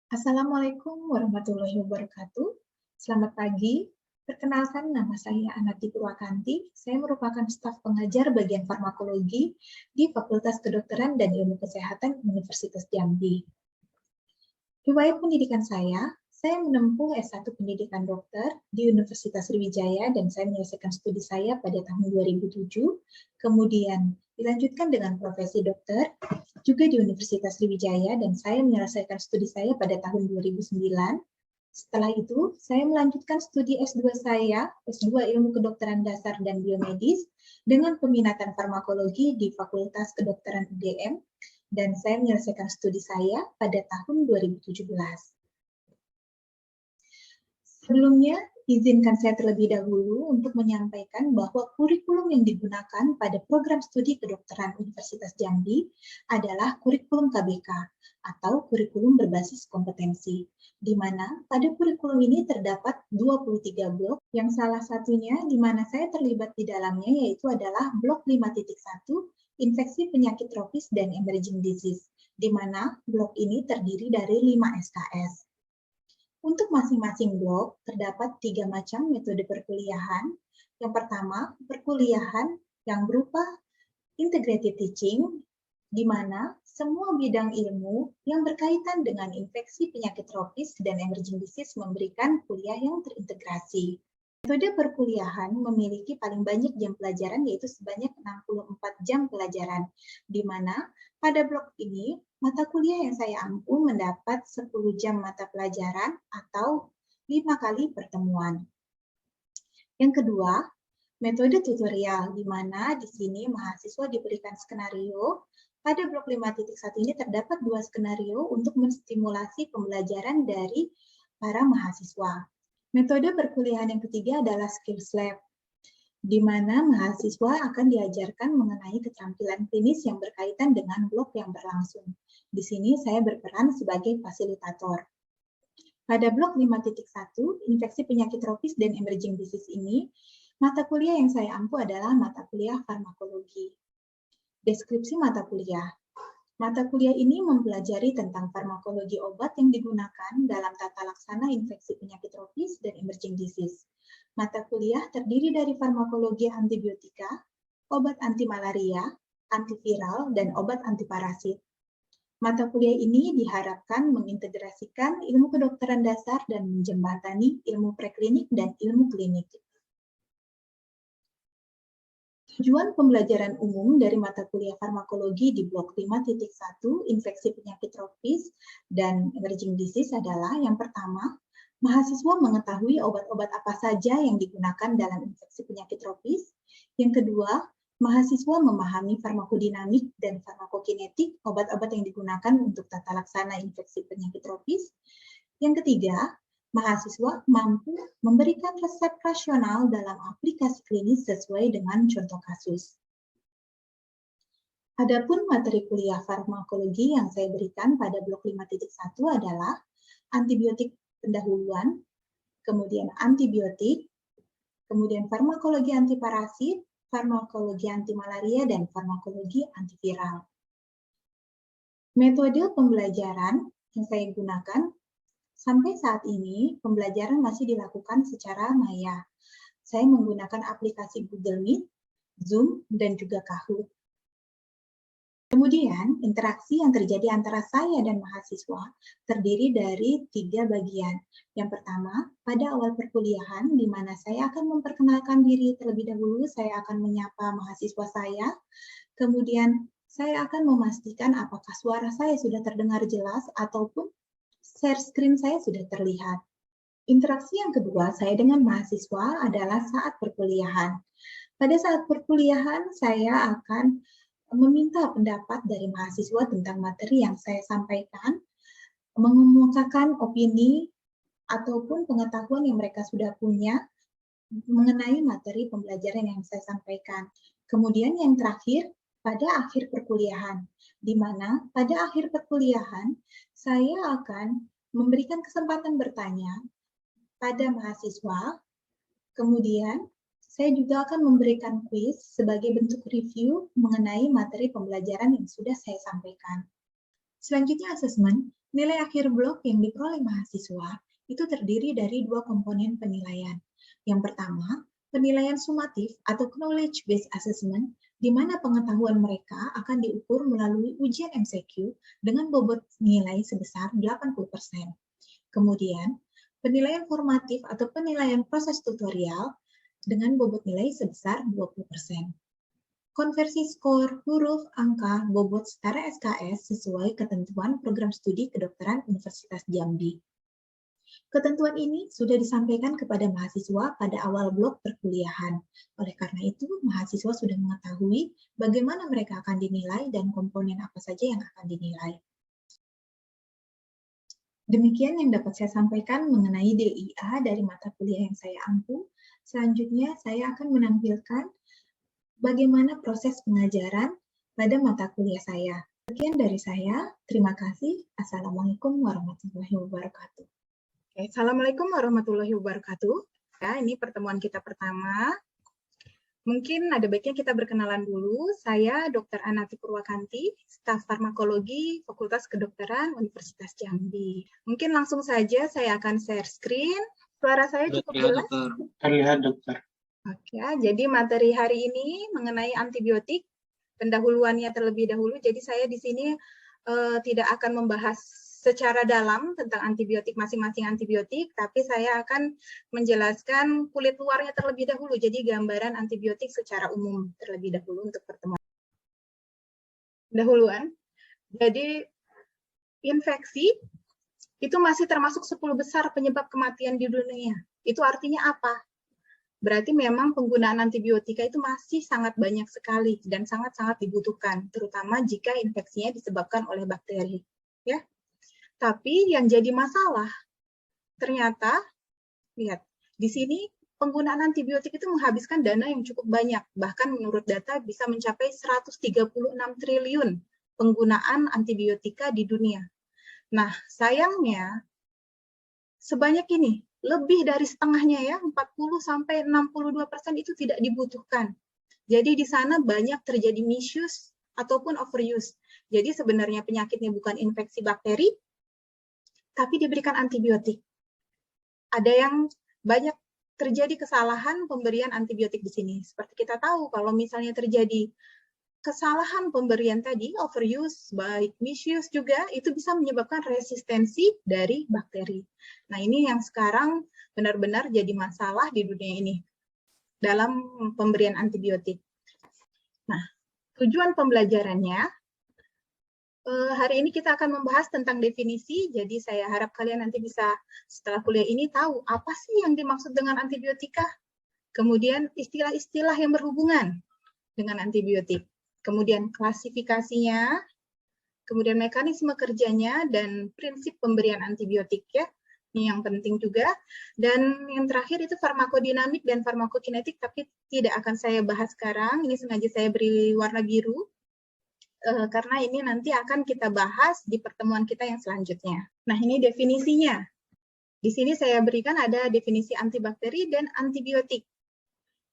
Assalamualaikum warahmatullahi wabarakatuh. Selamat pagi. Perkenalkan, nama saya Anati Purwakanti. Saya merupakan staf pengajar bagian farmakologi di Fakultas Kedokteran dan Ilmu Kesehatan Universitas Jambi. Riwayat pendidikan saya menempuh S1 Pendidikan Dokter di Universitas Sriwijaya dan saya menyelesaikan studi saya pada tahun 2007. Kemudian dilanjutkan dengan profesi dokter juga di Universitas Sriwijaya dan saya menyelesaikan studi saya pada tahun 2009. Setelah itu, saya melanjutkan studi S2 saya, S2 Ilmu Kedokteran Dasar dan Biomedis, dengan peminatan farmakologi di Fakultas Kedokteran UGM, dan saya menyelesaikan studi saya pada tahun 2017. Sebelumnya, izinkan saya terlebih dahulu untuk menyampaikan bahwa kurikulum yang digunakan pada program studi kedokteran Universitas Jambi adalah kurikulum KBK atau kurikulum berbasis kompetensi, di mana pada kurikulum ini terdapat 23 blok, yang salah satunya di mana saya terlibat di dalamnya yaitu adalah blok 5.1, infeksi penyakit tropis dan emerging disease, di mana blok ini terdiri dari 5 SKS. Untuk masing-masing blok, terdapat 3 macam metode perkuliahan. Yang pertama, perkuliahan yang berupa integrated teaching, di mana semua bidang ilmu yang berkaitan dengan infeksi penyakit tropis dan emerging disease memberikan kuliah yang terintegrasi. Metode perkuliahan memiliki paling banyak jam pelajaran, yaitu sebanyak 64 jam pelajaran, di mana pada blok ini mata kuliah yang saya ampu mendapat 10 jam mata pelajaran atau 5 kali pertemuan. Yang kedua, metode tutorial, di mana di sini mahasiswa diberikan skenario. Pada blok 5.1 ini terdapat 2 skenario untuk menstimulasi pembelajaran dari para mahasiswa. Metode perkuliahan yang ketiga adalah skills lab, di mana mahasiswa akan diajarkan mengenai keterampilan klinis yang berkaitan dengan blok yang berlangsung. Di sini saya berperan sebagai fasilitator. Pada blok 5.1, infeksi penyakit tropis dan emerging disease ini, mata kuliah yang saya ampu adalah mata kuliah farmakologi. Deskripsi mata kuliah. Mata kuliah ini mempelajari tentang farmakologi obat yang digunakan dalam tata laksana infeksi penyakit tropis dan emerging disease. Mata kuliah terdiri dari farmakologi antibiotika, obat anti malaria, antiviral, dan obat antiparasit. Mata kuliah ini diharapkan mengintegrasikan ilmu kedokteran dasar dan menjembatani ilmu preklinik dan ilmu klinik. Tujuan pembelajaran umum dari mata kuliah farmakologi di blok 5.1, infeksi penyakit tropis dan emerging disease adalah yang pertama, mahasiswa mengetahui obat-obat apa saja yang digunakan dalam infeksi penyakit tropis. Yang kedua, mahasiswa memahami farmakodinamik dan farmakokinetik obat-obat yang digunakan untuk tata laksana infeksi penyakit tropis. Yang ketiga, mahasiswa mampu memberikan resep rasional dalam aplikasi klinis sesuai dengan contoh kasus. Adapun materi kuliah farmakologi yang saya berikan pada blok 5.1 adalah antibiotik pendahuluan, kemudian antibiotik, kemudian farmakologi antiparasit, farmakologi antimalaria, dan farmakologi antiviral. Metode pembelajaran yang saya gunakan sampai saat ini, pembelajaran masih dilakukan secara maya. Saya menggunakan aplikasi Google Meet, Zoom, dan juga Kahoot. Kemudian, interaksi yang terjadi antara saya dan mahasiswa terdiri dari 3 bagian. Yang pertama, pada awal perkuliahan, di mana saya akan memperkenalkan diri terlebih dahulu, saya akan menyapa mahasiswa saya. Kemudian, saya akan memastikan apakah suara saya sudah terdengar jelas ataupun share screen saya sudah terlihat. Interaksi yang kedua saya dengan mahasiswa adalah saat perkuliahan. Pada saat perkuliahan, saya akan meminta pendapat dari mahasiswa tentang materi yang saya sampaikan, mengemukakan opini ataupun pengetahuan yang mereka sudah punya mengenai materi pembelajaran yang saya sampaikan. Kemudian yang terakhir, pada akhir perkuliahan, di mana pada akhir perkuliahan saya akan memberikan kesempatan bertanya pada mahasiswa, kemudian saya juga akan memberikan kuis sebagai bentuk review mengenai materi pembelajaran yang sudah saya sampaikan. Selanjutnya asesmen, Nilai akhir blok yang diperoleh mahasiswa itu terdiri dari dua komponen penilaian. Yang pertama, penilaian sumatif atau knowledge based assessment, di mana pengetahuan mereka akan diukur melalui ujian MCQ dengan bobot nilai sebesar 80%. Kemudian, penilaian formatif atau penilaian proses tutorial dengan bobot nilai sebesar 20%. Konversi skor, huruf, angka, bobot setara SKS sesuai ketentuan program studi kedokteran Universitas Jambi. Ketentuan ini sudah disampaikan kepada mahasiswa pada awal blok perkuliahan. Oleh karena itu, mahasiswa sudah mengetahui bagaimana mereka akan dinilai dan komponen apa saja yang akan dinilai. Demikian yang dapat saya sampaikan mengenai DIA dari mata kuliah yang saya ampu. Selanjutnya, saya akan menampilkan bagaimana proses pengajaran pada mata kuliah saya. Sekian dari saya. Terima kasih. Assalamualaikum warahmatullahi wabarakatuh. Oke, Assalamualaikum warahmatullahi wabarakatuh. Ya, ini pertemuan kita pertama. Mungkin ada baiknya kita berkenalan dulu. Saya Dr. Anati Purwakanti, staf farmakologi Fakultas Kedokteran Universitas Jambi. Mungkin langsung saja saya akan share screen. Suara saya cukup jelas? Terlihat, dokter. Oke, jadi materi hari ini mengenai antibiotik, pendahuluannya terlebih dahulu. Jadi saya di sini tidak akan membahas secara dalam tentang antibiotik, masing-masing antibiotik, tapi saya akan menjelaskan kulit luarnya terlebih dahulu, jadi gambaran antibiotik secara umum terlebih dahulu untuk pertemuan. Dahuluan, jadi infeksi itu masih termasuk 10 besar penyebab kematian di dunia. Itu artinya apa? Berarti memang penggunaan antibiotika itu masih sangat banyak sekali dan sangat-sangat dibutuhkan, terutama jika infeksinya disebabkan oleh bakteri. Ya. Tapi yang jadi masalah, ternyata, lihat, di sini penggunaan antibiotik itu menghabiskan dana yang cukup banyak. Bahkan menurut data bisa mencapai 136 triliun penggunaan antibiotika di dunia. Nah, sayangnya, sebanyak ini, lebih dari setengahnya ya, 40-62% itu tidak dibutuhkan. Jadi di sana banyak terjadi misuse ataupun overuse. Jadi sebenarnya penyakitnya bukan infeksi bakteri, tapi diberikan antibiotik. Ada yang banyak terjadi kesalahan pemberian antibiotik di sini. Seperti kita tahu, kalau misalnya terjadi kesalahan pemberian tadi, overuse, baik misuse juga, itu bisa menyebabkan resistensi dari bakteri. Nah, ini yang sekarang benar-benar jadi masalah di dunia ini dalam pemberian antibiotik. Nah, tujuan pembelajarannya, hari ini kita akan membahas tentang definisi, jadi saya harap kalian nanti bisa setelah kuliah ini tahu apa sih yang dimaksud dengan antibiotika, kemudian istilah-istilah yang berhubungan dengan antibiotik, kemudian klasifikasinya, kemudian mekanisme kerjanya, dan prinsip pemberian antibiotik ya, ini yang penting juga, dan yang terakhir itu farmakodinamik dan farmakokinetik, tapi tidak akan saya bahas sekarang, ini sengaja saya beri warna biru, karena ini nanti akan kita bahas di pertemuan kita yang selanjutnya. Nah, ini definisinya. Di sini saya berikan ada definisi antibakteri dan antibiotik.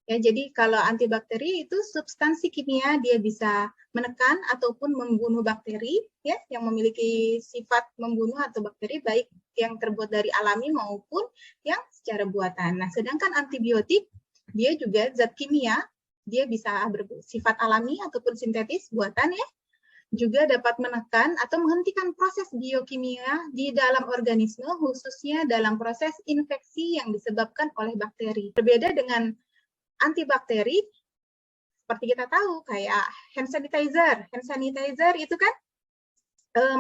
Ya, jadi kalau antibakteri itu substansi kimia, dia bisa menekan ataupun membunuh bakteri, ya, yang memiliki sifat membunuh atau bakteri, baik yang terbuat dari alami maupun yang secara buatan. Nah, sedangkan antibiotik, dia juga zat kimia, dia bisa bersifat alami ataupun sintetis buatan ya, juga dapat menekan atau menghentikan proses biokimia di dalam organisme, khususnya dalam proses infeksi yang disebabkan oleh bakteri. Berbeda dengan antibakteri, seperti kita tahu kayak hand sanitizer. Hand sanitizer itu kan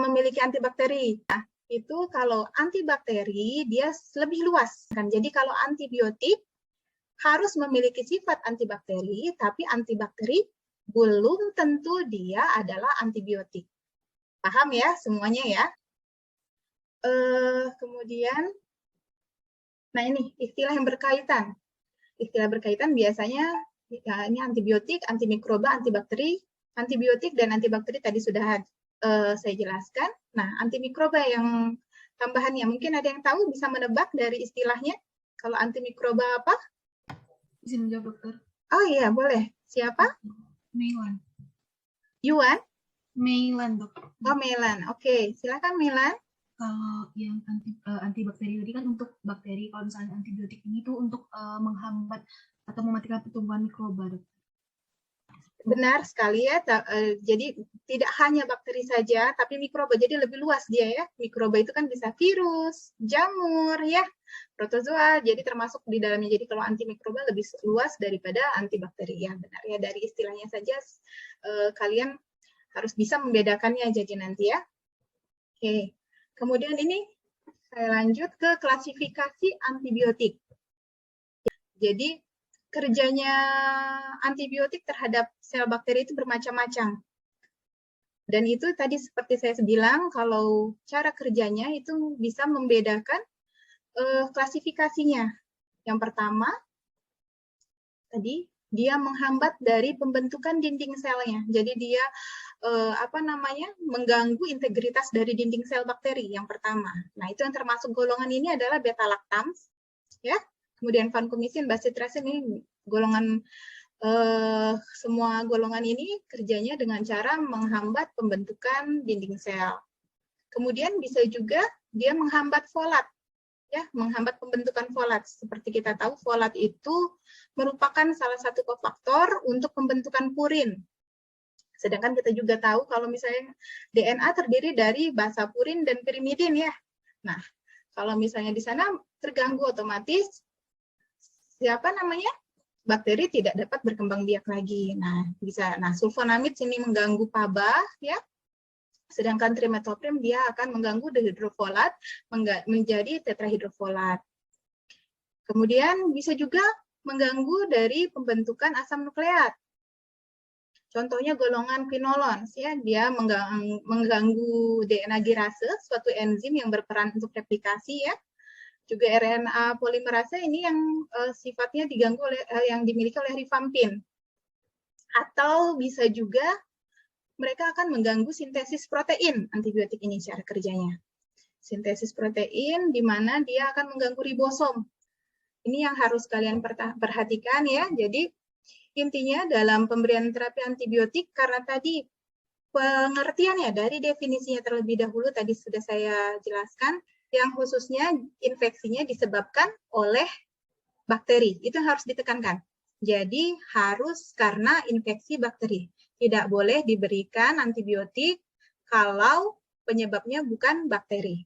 memiliki antibakteri. Nah, itu kalau antibakteri dia lebih luas kan. Jadi kalau antibiotik harus memiliki sifat antibakteri, tapi antibakteri belum tentu dia adalah antibiotik. Paham ya semuanya ya? Kemudian, nah ini istilah yang berkaitan. Istilah berkaitan biasanya ya, ini antibiotik, antimikroba, antibakteri, antibiotik dan antibakteri tadi sudah saya jelaskan. Nah, antimikroba yang tambahannya mungkin ada yang tahu bisa menebak dari istilahnya. Kalau antimikroba apa? Izin menjawab, dokter. Oh iya, boleh. Siapa? Meilan. Yuan? Meilan, dok. Oh, Melan. Oke, silakan Melan. Kalau yang antibakteri tadi kan untuk bakteri, kalau misalnya antibiotik ini tuh untuk menghambat atau mematikan pertumbuhan mikroba, Dok. Benar sekali ya. Jadi tidak hanya bakteri saja, tapi mikroba. Jadi lebih luas dia ya. Mikroba itu kan bisa virus, jamur ya, protozoa. Jadi termasuk di dalamnya. Jadi kalau antimikroba lebih luas daripada antibakteri ya. Benar ya, dari istilahnya saja kalian harus bisa membedakannya jadi nanti ya. Oke. Kemudian ini saya lanjut ke klasifikasi antibiotik. Jadi kerjanya antibiotik terhadap sel bakteri itu bermacam-macam. Dan itu tadi seperti saya bilang, kalau cara kerjanya itu bisa membedakan klasifikasinya. Yang pertama, tadi dia menghambat dari pembentukan dinding selnya. Jadi dia mengganggu integritas dari dinding sel bakteri yang pertama. Nah, itu yang termasuk golongan ini adalah beta-lactams, ya. Kemudian vancomycin, bacitracin ini golongan semua golongan ini kerjanya dengan cara menghambat pembentukan dinding sel. Kemudian bisa juga dia menghambat folat, ya, menghambat pembentukan folat. Seperti kita tahu, folat itu merupakan salah satu kofaktor untuk pembentukan purin. Sedangkan kita juga tahu kalau misalnya DNA terdiri dari basa purin dan pirimidin ya. Nah, kalau misalnya di sana terganggu otomatis bakteri tidak dapat berkembang biak lagi. Nah, sulfonamid sini mengganggu PABA ya. Sedangkan trimetoprim dia akan mengganggu dihidrofolat menjadi tetrahidrofolat. Kemudian bisa juga mengganggu dari pembentukan asam nukleat. Contohnya golongan quinolones ya, dia mengganggu DNA girase, suatu enzim yang berperan untuk replikasi ya. Juga RNA polimerase ini yang sifatnya diganggu oleh yang dimiliki oleh rifampin. Atau bisa juga mereka akan mengganggu sintesis protein antibiotik ini cara kerjanya. Sintesis protein di mana dia akan mengganggu ribosom. Ini yang harus kalian perhatikan ya. Jadi intinya dalam pemberian terapi antibiotik, karena tadi pengertiannya dari definisinya terlebih dahulu tadi sudah saya jelaskan, yang khususnya infeksinya disebabkan oleh bakteri. Itu harus ditekankan. Jadi harus karena infeksi bakteri. Tidak boleh diberikan antibiotik kalau penyebabnya bukan bakteri.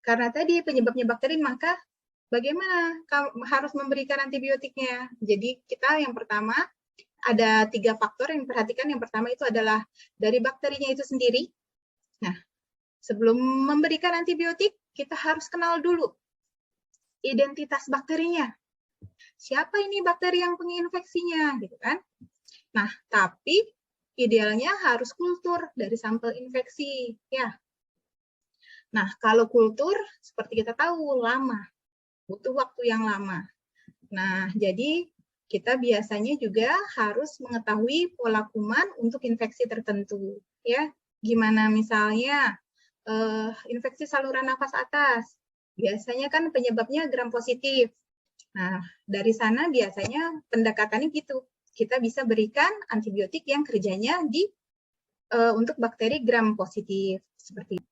Karena tadi penyebabnya bakteri, maka bagaimana harus memberikan antibiotiknya? Jadi kita yang pertama ada 3 faktor yang diperhatikan. Yang pertama itu adalah dari bakterinya itu sendiri. Nah, sebelum memberikan antibiotik, kita harus kenal dulu identitas bakterinya. Siapa ini bakteri yang penginfeksinya, gitu kan? Nah, tapi idealnya harus kultur dari sampel infeksi, ya. Nah, kalau kultur, seperti kita tahu, lama. Butuh waktu yang lama. Nah, jadi kita biasanya juga harus mengetahui pola kuman untuk infeksi tertentu, ya. Gimana misalnya infeksi saluran nafas atas, biasanya kan penyebabnya gram positif. Nah, dari sana biasanya pendekatannya gitu. Kita bisa berikan antibiotik yang kerjanya untuk bakteri gram positif seperti itu.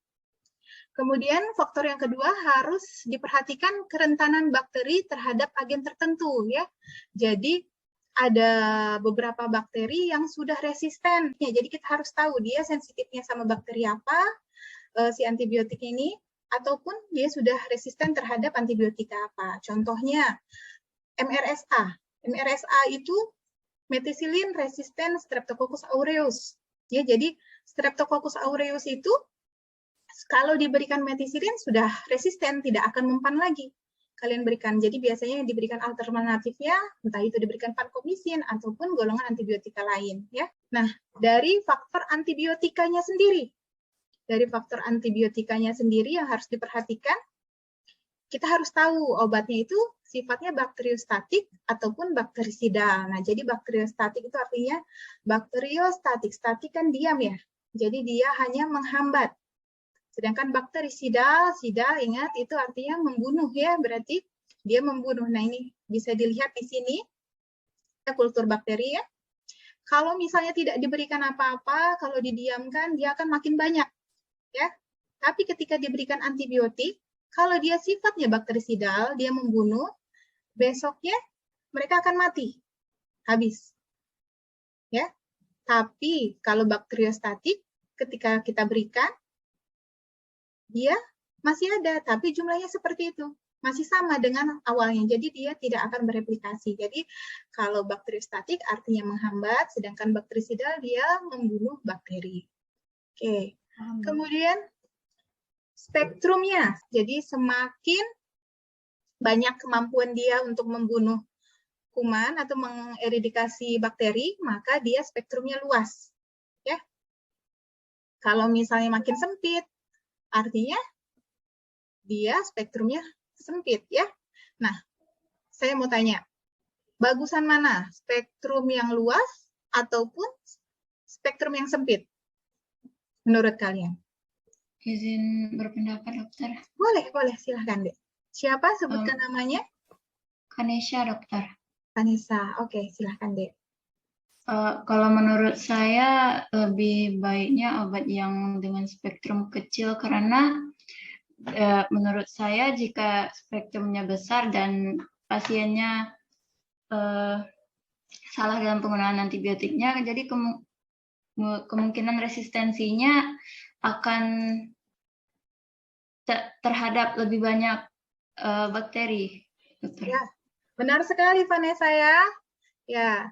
Kemudian faktor yang kedua harus diperhatikan kerentanan bakteri terhadap agen tertentu ya. Jadi ada beberapa bakteri yang sudah resisten. Ya, jadi kita harus tahu dia sensitifnya sama bakteri apa si antibiotik ini, ataupun dia sudah resisten terhadap antibiotika apa. Contohnya MRSA. MRSA itu methicillin resistant Streptococcus aureus. Ya, jadi Streptococcus aureus itu kalau diberikan methicillin sudah resisten, tidak akan mempan lagi. Kalian berikan. Jadi biasanya yang diberikan alternatifnya entah itu diberikan vancomycin ataupun golongan antibiotika lain ya. Nah, dari faktor antibiotikanya sendiri. Dari faktor antibiotikanya sendiri yang harus diperhatikan, kita harus tahu obatnya itu sifatnya bakteriostatik ataupun bakterisidal. Nah, jadi bakteriostatik itu artinya bakteriostatik. Statik kan diam ya. Jadi dia hanya menghambat. Sedangkan bakterisidal, sidal ingat itu artinya membunuh ya, berarti dia membunuh. Nah, ini bisa dilihat di sini kultur bakteri ya. Kalau misalnya tidak diberikan apa-apa, kalau didiamkan dia akan makin banyak. ya. Tapi ketika diberikan antibiotik, kalau dia sifatnya bakterisidal, dia membunuh, besoknya mereka akan mati, habis. Ya. Tapi kalau bakteriostatik, ketika kita berikan, dia masih ada, tapi jumlahnya seperti itu. Masih sama dengan awalnya, jadi dia tidak akan bereplikasi. Jadi kalau bakteriostatik artinya menghambat, sedangkan bakterisidal dia membunuh bakteri. Oke. Kemudian spektrumnya, jadi semakin banyak kemampuan dia untuk membunuh kuman atau mengeradikasi bakteri, maka dia spektrumnya luas. Ya. Kalau misalnya makin sempit, artinya dia spektrumnya sempit, ya. Nah, saya mau tanya, bagusan mana? Spektrum yang luas ataupun spektrum yang sempit? Menurut kalian? Izin berpendapat, dokter. Boleh, silahkan, Dek. Siapa? Sebutkan namanya. Kanesha, dokter. Vanessa, oke, silahkan, Dek. Kalau menurut saya lebih baiknya obat yang dengan spektrum kecil karena menurut saya jika spektrumnya besar dan pasiennya salah dalam penggunaan antibiotiknya, jadi kemungkinan resistensinya akan terhadap lebih banyak bakteri. Dokter. Ya, benar sekali Vanessa ya. Ya,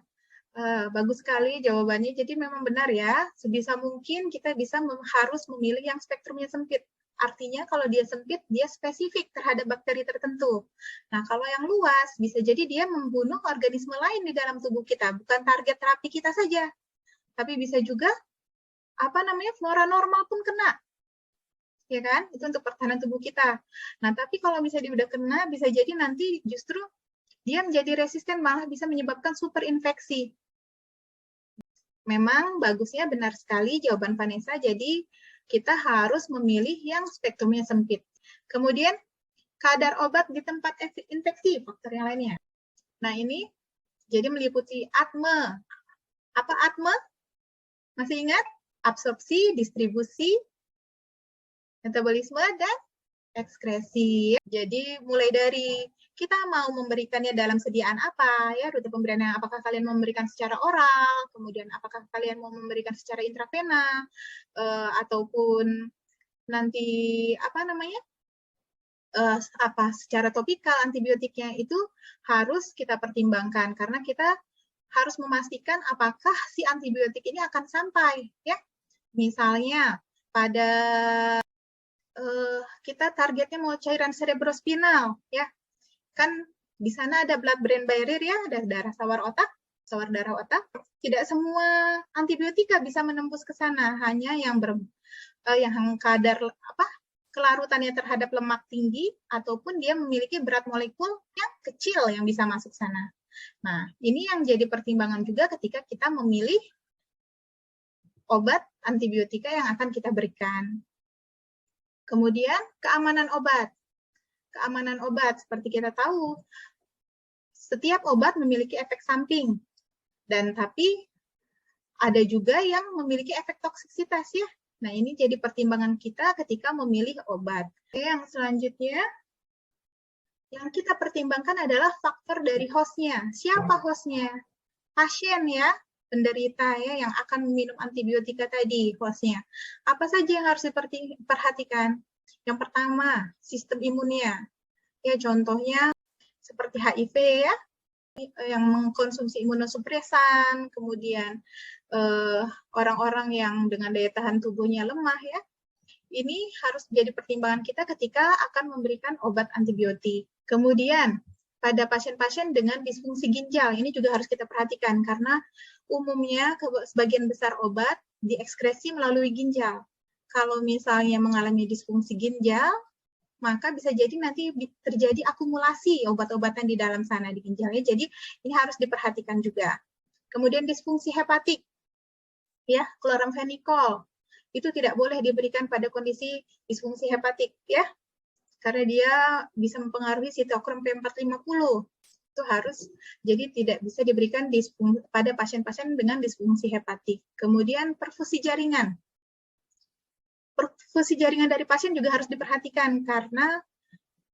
bagus sekali jawabannya. Jadi memang benar ya, sebisa mungkin kita bisa harus memilih yang spektrumnya sempit. Artinya kalau dia sempit, dia spesifik terhadap bakteri tertentu. Nah, kalau yang luas, bisa jadi dia membunuh organisme lain di dalam tubuh kita, bukan target terapi kita saja. Tapi bisa juga, flora normal pun kena. Ya kan? Itu untuk pertahanan tubuh kita. Nah, tapi kalau misalnya dia udah kena, bisa jadi nanti justru dia menjadi resisten, malah bisa menyebabkan superinfeksi. Memang bagusnya benar sekali jawaban Vanessa, jadi kita harus memilih yang spektrumnya sempit. Kemudian, kadar obat di tempat infeksi, faktor yang lainnya. Nah, ini jadi meliputi atme. Apa atme? Masih ingat? Absorpsi, distribusi, metabolisme, dan ekskresi. Jadi mulai dari kita mau memberikannya dalam sediaan apa, ya, rute pemberiannya, apakah kalian memberikan secara oral, kemudian apakah kalian mau memberikan secara intravena, ataupun nanti secara topikal antibiotiknya itu harus kita pertimbangkan karena kita harus memastikan apakah si antibiotik ini akan sampai, ya. Misalnya pada kita targetnya mau cairan cerebrospinal, ya. Kan di sana ada blood-brain barrier ya, ada sawar darah otak. Tidak semua antibiotika bisa menembus ke sana, hanya yang kadar kelarutannya terhadap lemak tinggi ataupun dia memiliki berat molekul yang kecil yang bisa masuk sana. Nah, ini yang jadi pertimbangan juga ketika kita memilih obat antibiotika yang akan kita berikan. Kemudian keamanan obat. Keamanan obat, seperti kita tahu, setiap obat memiliki efek samping. Dan tapi ada juga yang memiliki efek toksisitas ya. Nah, ini jadi pertimbangan kita ketika memilih obat. Yang selanjutnya, yang kita pertimbangkan adalah faktor dari hostnya. Siapa hostnya? Pasien ya, penderita ya, yang akan meminum antibiotika tadi, hostnya. Apa saja yang harus diperhatikan? Yang pertama, sistem imunnya. Ya, contohnya seperti HIV ya, yang mengkonsumsi imunosupresan, kemudian orang-orang yang dengan daya tahan tubuhnya lemah ya. Ini harus menjadi pertimbangan kita ketika akan memberikan obat antibiotik. Kemudian pada pasien-pasien dengan disfungsi ginjal, ini juga harus kita perhatikan karena umumnya sebagian besar obat diekskresi melalui ginjal. Kalau misalnya mengalami disfungsi ginjal, maka bisa jadi nanti terjadi akumulasi obat-obatan di dalam sana di ginjalnya. Jadi ini harus diperhatikan juga. Kemudian disfungsi hepatik, ya, chloramphenicol itu tidak boleh diberikan pada kondisi disfungsi hepatik, ya, karena dia bisa mempengaruhi sitokrom P450. Itu harus, jadi tidak bisa diberikan pada pasien-pasien dengan disfungsi hepatik. Kemudian perfusi jaringan. Perfusi jaringan dari pasien juga harus diperhatikan karena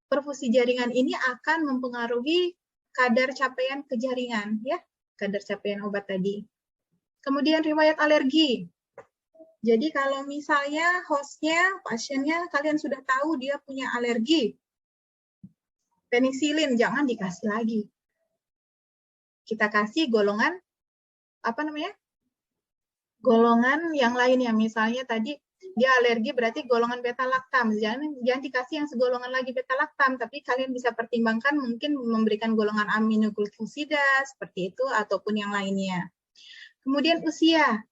perfusi jaringan ini akan mempengaruhi kadar capaian ke jaringan, ya, kadar capaian obat tadi. Kemudian riwayat alergi. Jadi kalau misalnya hostnya, pasiennya, kalian sudah tahu dia punya alergi penisilin, jangan dikasih lagi. Kita kasih golongan, apa namanya? Golongan yang lainnya, misalnya tadi dia alergi berarti golongan beta-laktam. Jangan dikasih yang segolongan lagi beta-laktam, tapi kalian bisa pertimbangkan mungkin memberikan golongan aminoglucosida seperti itu ataupun yang lainnya. Kemudian usia.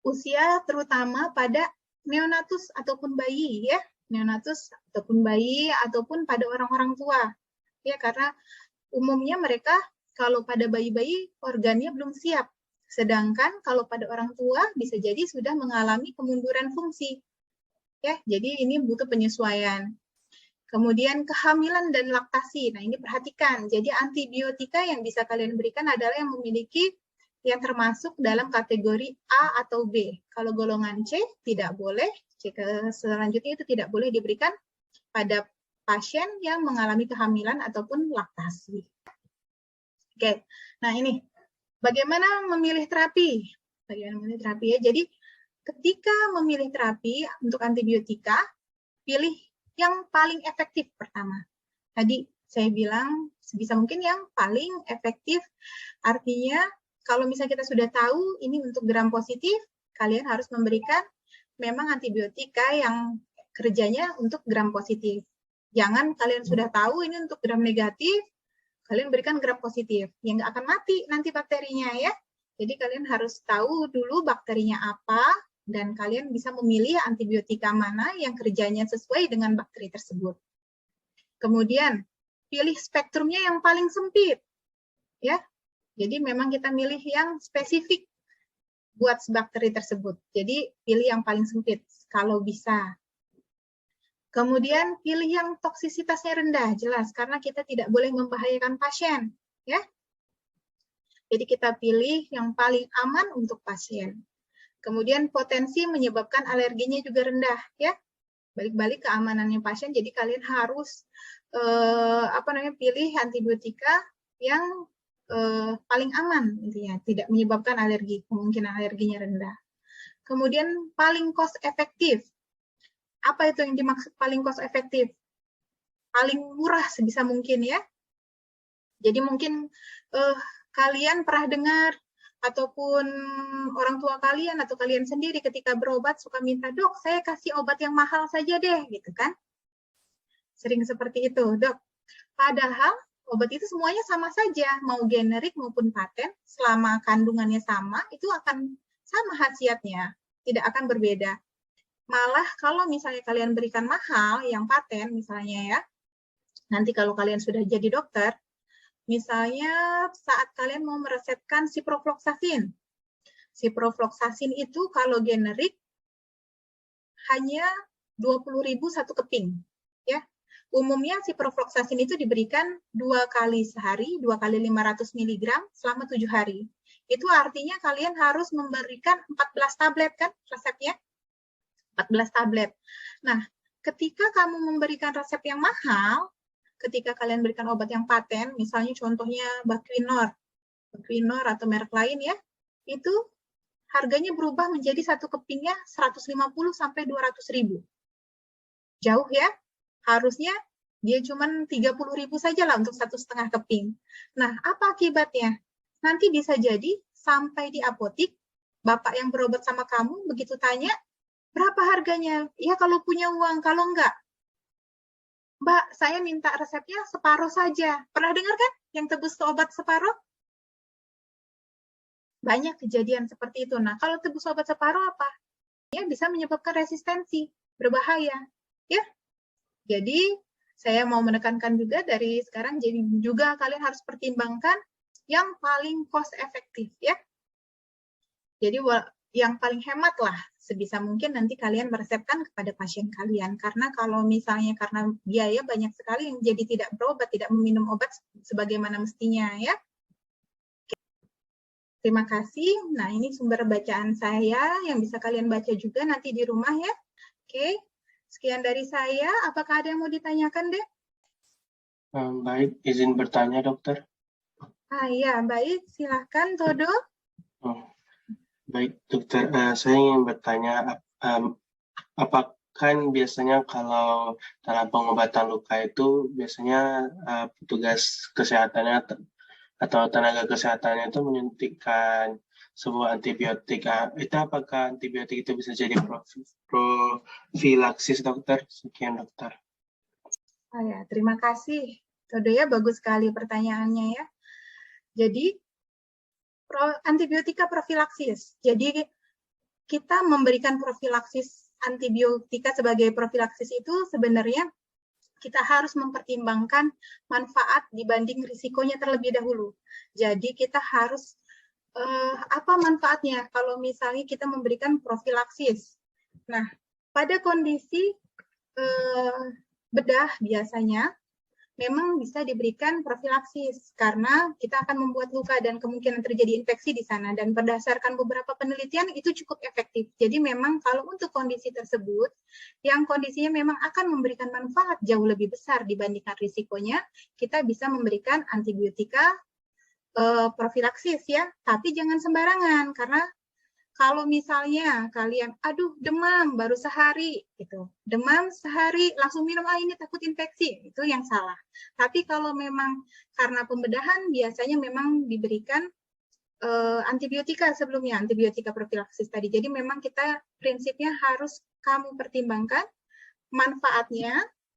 Usia terutama pada neonatus ataupun bayi, ya. Neonatus ataupun bayi ataupun pada orang-orang tua. Ya, karena umumnya mereka kalau pada bayi-bayi organnya belum siap. Sedangkan kalau pada orang tua bisa jadi sudah mengalami kemunduran fungsi. Ya, jadi ini butuh penyesuaian. Kemudian kehamilan dan laktasi. Nah, ini perhatikan. Jadi antibiotika yang bisa kalian berikan adalah yang memiliki yang termasuk dalam kategori A atau B. Kalau golongan C tidak boleh. Jika selanjutnya itu tidak boleh diberikan pada pasien yang mengalami kehamilan ataupun laktasi. Oke. Nah, ini bagaimana memilih terapi? Bagaimana memilih terapi ya? Jadi ketika memilih terapi untuk antibiotika, pilih yang paling efektif pertama. Tadi saya bilang sebisa mungkin yang paling efektif, artinya kalau misalnya kita sudah tahu ini untuk gram positif, kalian harus memberikan memang antibiotika yang kerjanya untuk gram positif. Jangan kalian sudah tahu ini untuk gram negatif, kalian berikan gram positif, yang nggak akan mati nanti bakterinya ya. Jadi kalian harus tahu dulu bakterinya apa, dan kalian bisa memilih antibiotika mana yang kerjanya sesuai dengan bakteri tersebut. Kemudian, pilih spektrumnya yang paling sempit. Ya, jadi memang kita milih yang spesifik buat bakteri tersebut. Jadi pilih yang paling sempit, kalau bisa. Kemudian pilih yang toksisitasnya rendah, jelas, karena kita tidak boleh membahayakan pasien. Ya. Jadi kita pilih yang paling aman untuk pasien. Kemudian potensi menyebabkan alerginya juga rendah, ya. Balik-balik keamanannya pasien, jadi kalian harus pilih antibiotika yang paling aman, intinya tidak menyebabkan alergi, kemungkinan alerginya rendah. Kemudian paling cost efektif. Apa itu yang dimaksud paling cost efektif? Paling murah sebisa mungkin ya. Jadi mungkin kalian pernah dengar ataupun orang tua kalian atau kalian sendiri ketika berobat suka minta, "Dok, saya kasih obat yang mahal saja deh," gitu kan. Sering seperti itu, "Dok." Padahal obat itu semuanya sama saja, mau generik maupun paten, selama kandungannya sama, itu akan sama khasiatnya, tidak akan berbeda. Malah kalau misalnya kalian berikan mahal, yang paten misalnya ya, nanti kalau kalian sudah jadi dokter, misalnya saat kalian mau meresepkan ciprofloxacin. Ciprofloxacin itu kalau generik hanya 20.000 satu keping. Ya. Umumnya ciprofloxacin itu diberikan 2 kali sehari, 2 kali 500 mg selama 7 hari. Itu artinya kalian harus memberikan 14 tablet kan resepnya? 14 tablet. Nah, ketika kamu memberikan resep yang mahal, ketika kalian berikan obat yang paten, misalnya contohnya Baquinor atau merek lain ya, itu harganya berubah menjadi satu kepingnya 150 sampai 200.000. Jauh ya? Harusnya dia cuma 30.000 saja lah untuk 1,5 keping. Nah, apa akibatnya? Nanti bisa jadi sampai di apotik, bapak yang berobat sama kamu begitu tanya, "Berapa harganya?" Ya kalau punya uang, kalau enggak, "Mbak, saya minta resepnya separuh saja." Pernah dengar kan yang tebus ke obat separuh? Banyak kejadian seperti itu. Nah, kalau tebus obat separuh apa? Ya bisa menyebabkan resistensi, berbahaya. Ya. Jadi, saya mau menekankan juga dari sekarang, jadi juga kalian harus pertimbangkan yang paling cost efektif ya. Jadi yang paling hemat lah sebisa mungkin nanti kalian meresepkan kepada pasien kalian, karena kalau misalnya karena biaya banyak sekali yang jadi tidak berobat, tidak meminum obat sebagaimana mestinya ya. Terima kasih. Nah, ini sumber bacaan saya yang bisa kalian baca juga nanti di rumah ya. Oke, sekian dari saya. Apakah ada yang mau ditanyakan, Dek? Baik, izin bertanya, dokter. Iya, baik. Silahkan, Todo. Baik, dokter. Saya ingin bertanya, apakah biasanya kalau dalam pengobatan luka itu biasanya petugas kesehatannya atau tenaga kesehatannya itu menyuntikkan sebuah antibiotik. Itu apakah antibiotik itu bisa jadi profilaksis, dokter? Sekian, dokter. Ya, terima kasih. Todo ya, bagus sekali pertanyaannya ya. Jadi, antibiotika profilaksis. Jadi, kita memberikan profilaksis antibiotika sebagai profilaksis itu sebenarnya kita harus mempertimbangkan manfaat dibanding risikonya terlebih dahulu. Jadi kita harus apa manfaatnya kalau misalnya kita memberikan profilaksis. Nah, pada kondisi bedah biasanya memang bisa diberikan profilaksis karena kita akan membuat luka dan kemungkinan terjadi infeksi di sana, dan berdasarkan beberapa penelitian itu cukup efektif. Jadi memang kalau untuk kondisi tersebut yang kondisinya memang akan memberikan manfaat jauh lebih besar dibandingkan risikonya, kita bisa memberikan antibiotika profilaksis ya, tapi jangan sembarangan karena kalau misalnya kalian, aduh demam baru sehari, gitu, demam sehari langsung minum, ini takut infeksi, itu yang salah. Tapi kalau memang karena pembedahan biasanya memang diberikan antibiotika sebelumnya, antibiotika profilaksis tadi. Jadi memang kita prinsipnya harus kamu pertimbangkan manfaatnya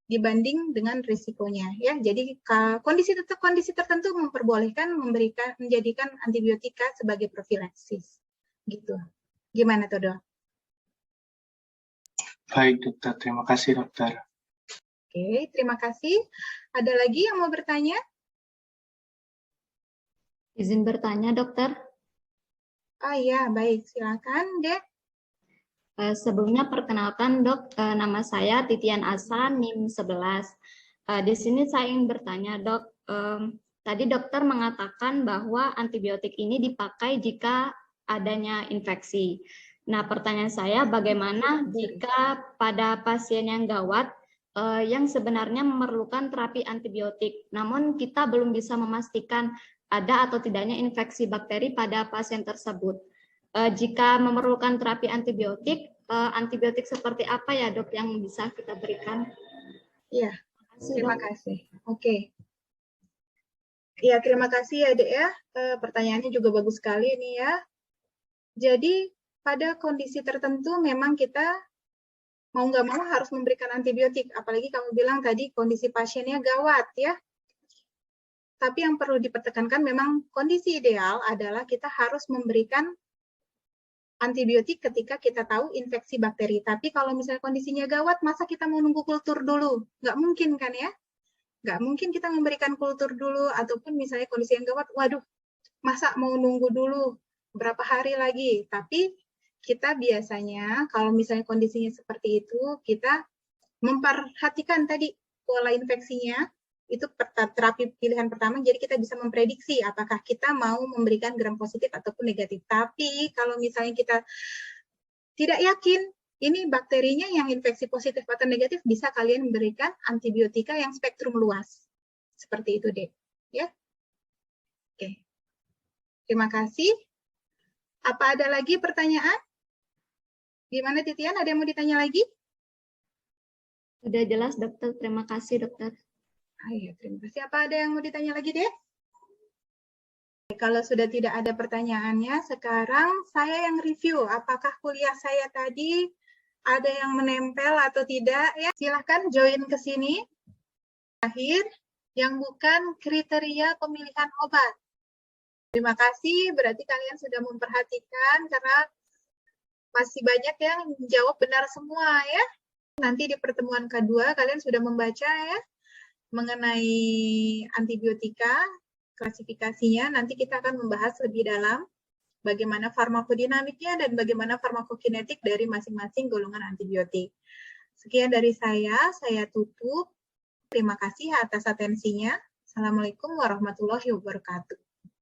dibanding dengan risikonya, ya. Jadi kondisi tertentu memperbolehkan menjadikan antibiotika sebagai profilaksis. Gitu. Gimana, Todo? Baik, dokter. Terima kasih, dokter. Oke, terima kasih. Ada lagi yang mau bertanya? Izin bertanya, dokter. Iya, baik. Silakan, Dek. Sebelumnya perkenalkan, Dok. Nama saya Titian Asa, NIM 11. Di sini saya ingin bertanya, Dok. Tadi dokter mengatakan bahwa antibiotik ini dipakai jika adanya infeksi. Nah, pertanyaan saya, bagaimana jika pada pasien yang gawat yang sebenarnya memerlukan terapi antibiotik, namun kita belum bisa memastikan ada atau tidaknya infeksi bakteri pada pasien tersebut. Jika memerlukan terapi antibiotik, antibiotik seperti apa ya, Dok, yang bisa kita berikan? Iya, terima kasih. Oke. Ya, terima kasih ya, Dek ya. Pertanyaannya juga bagus sekali ini ya. Jadi pada kondisi tertentu memang kita mau nggak mau harus memberikan antibiotik, apalagi kamu bilang tadi kondisi pasiennya gawat ya. Tapi yang perlu dipertekankan memang kondisi ideal adalah kita harus memberikan antibiotik ketika kita tahu infeksi bakteri. Tapi kalau misalnya kondisinya gawat, masa kita mau nunggu kultur dulu? Nggak mungkin kan ya? Nggak mungkin kita memberikan kultur dulu, ataupun misalnya kondisi yang gawat, waduh, masa mau nunggu dulu berapa hari lagi? Tapi kita biasanya kalau misalnya kondisinya seperti itu, kita memperhatikan tadi pola infeksinya, itu terapi pilihan pertama, jadi kita bisa memprediksi apakah kita mau memberikan gram positif ataupun negatif. Tapi kalau misalnya kita tidak yakin, ini bakterinya yang infeksi positif atau negatif, bisa kalian memberikan antibiotika yang spektrum luas. Seperti itu, Dek. Ya. Oke. Terima kasih. Apa ada lagi pertanyaan? Gimana, Titian? Ada yang mau ditanya lagi? Sudah jelas, dokter. Terima kasih, dokter. Iya, terima kasih. Apa ada yang mau ditanya lagi, Dek? Kalau sudah tidak ada pertanyaannya, sekarang saya yang review. Apakah kuliah saya tadi ada yang menempel atau tidak? Ya, silahkan join ke sini. Akhir, yang bukan kriteria pemilihan obat. Terima kasih, berarti kalian sudah memperhatikan karena masih banyak yang jawab benar semua ya. Nanti di pertemuan kedua kalian sudah membaca ya mengenai antibiotika, klasifikasinya. Nanti kita akan membahas lebih dalam bagaimana farmakodinamiknya dan bagaimana farmakokinetik dari masing-masing golongan antibiotik. Sekian dari saya tutup. Terima kasih atas atensinya. Assalamualaikum warahmatullahi wabarakatuh.